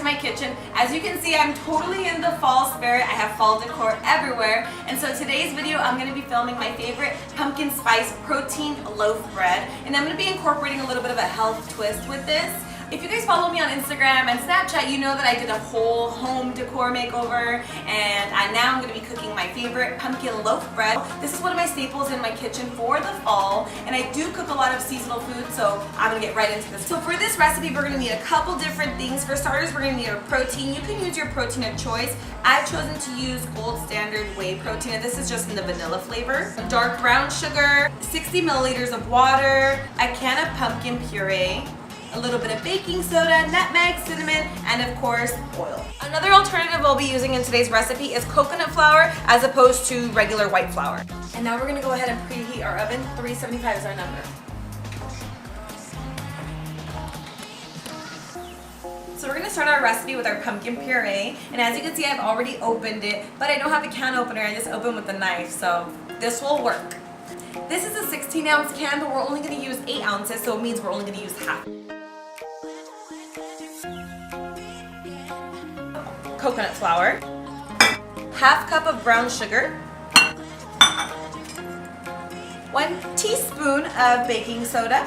my kitchen. As you can see, I'm totally in the fall spirit. I have fall decor everywhere. And so today's video, I'm going to be filming my favorite pumpkin spice protein loaf bread. And I'm going to be incorporating a little bit of a health twist with this. If you guys follow me on Instagram and Snapchat, you know that I did a whole home decor makeover, and now I'm going to be cooking my favorite pumpkin loaf bread. This is one of my staples in my kitchen for the fall, and I do cook a lot of seasonal food, so I'm going to get right into this. So for this recipe, we're going to need a couple different things. For starters, we're going to need a protein. You can use your protein of choice. I've chosen to use Gold Standard whey protein, and this is just in the vanilla flavor. Dark brown sugar, 60 milliliters of water, a can of pumpkin puree, a little bit of baking soda, nutmeg, cinnamon, and of course, oil. Another alternative I'll be using in today's recipe is coconut flour as opposed to regular white flour. And now we're gonna go ahead and preheat our oven. 375 is our number. So we're gonna start our recipe with our pumpkin puree. And as you can see, I've already opened it, but I don't have a can opener. I just open with a knife, so this will work. This is a 16-ounce can, but we're only gonna use 8 ounces, so it means we're only gonna use half. Coconut flour, half cup of brown sugar, 1 teaspoon of baking soda,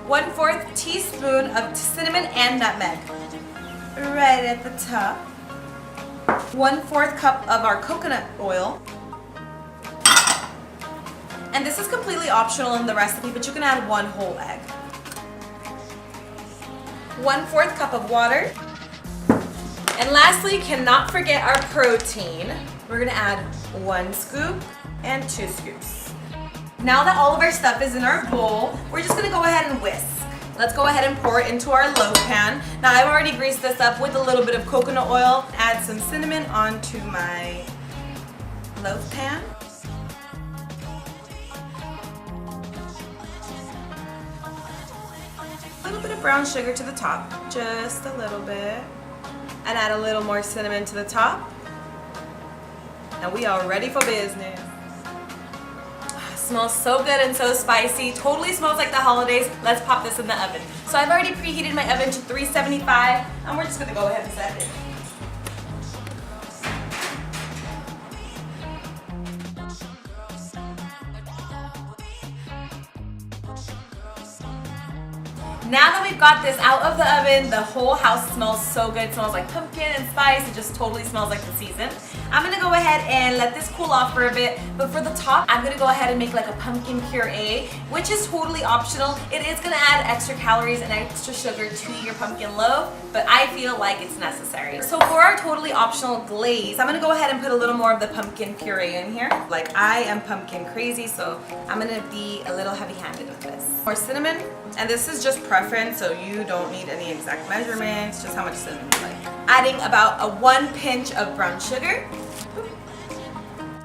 1/4 teaspoon of cinnamon and nutmeg. Right at the top, 1/4 cup of our coconut oil. And this is completely optional in the recipe, but you can add 1 whole egg. 1/4 cup of water. And lastly, cannot forget our protein. We're gonna add 1 scoop and 2 scoops. Now that all of our stuff is in our bowl, we're just gonna go ahead and whisk. Let's go ahead and pour it into our loaf pan. Now I've already greased this up with a little bit of coconut oil. Add some cinnamon onto my loaf pan. A little bit of brown sugar to the top, just a little bit. And add a little more cinnamon to the top. And we are ready for business. Smells so good and so spicy. Totally smells like the holidays. Let's pop this in the oven. So I've already preheated my oven to 375, and we're just gonna go ahead and set it. Now that we've got this out of the oven, the whole house smells so good. It smells like pumpkin and spice. It just totally smells like the season. I'm gonna go ahead and let this cool off for a bit. But for the top, I'm gonna go ahead and make like a pumpkin puree, which is totally optional. It is gonna add extra calories and extra sugar to your pumpkin loaf, but I feel like it's necessary. So for our totally optional glaze, I'm gonna go ahead and put a little more of the pumpkin puree in here. Like, I am pumpkin crazy, so I'm gonna be a little heavy-handed with this. More cinnamon, and this is just preference, so you don't need any exact measurements, just how much cinnamon you like. Adding about a 1 pinch of brown sugar,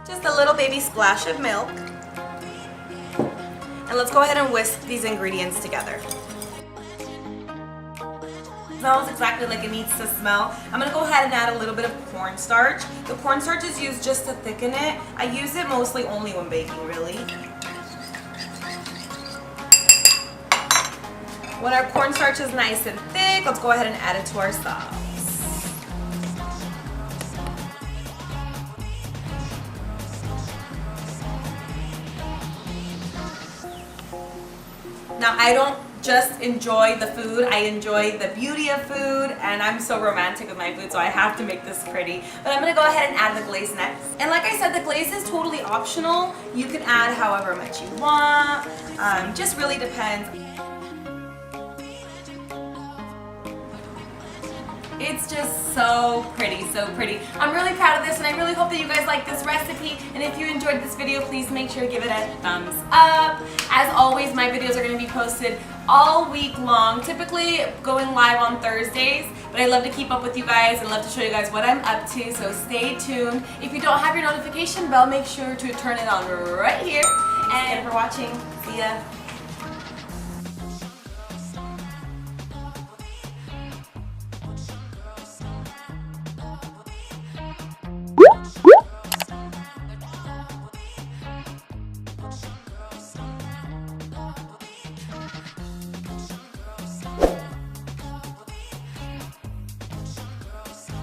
just a little baby splash of milk, and let's go ahead and whisk these ingredients together. Smells exactly like it needs to smell. I'm gonna go ahead and add a little bit of cornstarch. The cornstarch is used just to thicken it. I use it mostly only when baking, really. When our cornstarch is nice and thick, let's go ahead and add it to our sauce. Now, I don't just enjoy the food, I enjoy the beauty of food, and I'm so romantic with my food, so I have to make this pretty. But I'm gonna go ahead and add the glaze next. And like I said, the glaze is totally optional. You can add however much you want, just really depends. It's just so pretty, so pretty. I'm really proud of this, and I really hope that you guys like this recipe. And if you enjoyed this video, please make sure to give it a thumbs up. As always, my videos are going to be posted all week long, typically going live on Thursdays. But I love to keep up with you guys and love to show you guys what I'm up to, so stay tuned. If you don't have your notification bell, make sure to turn it on right here. And for watching, see ya.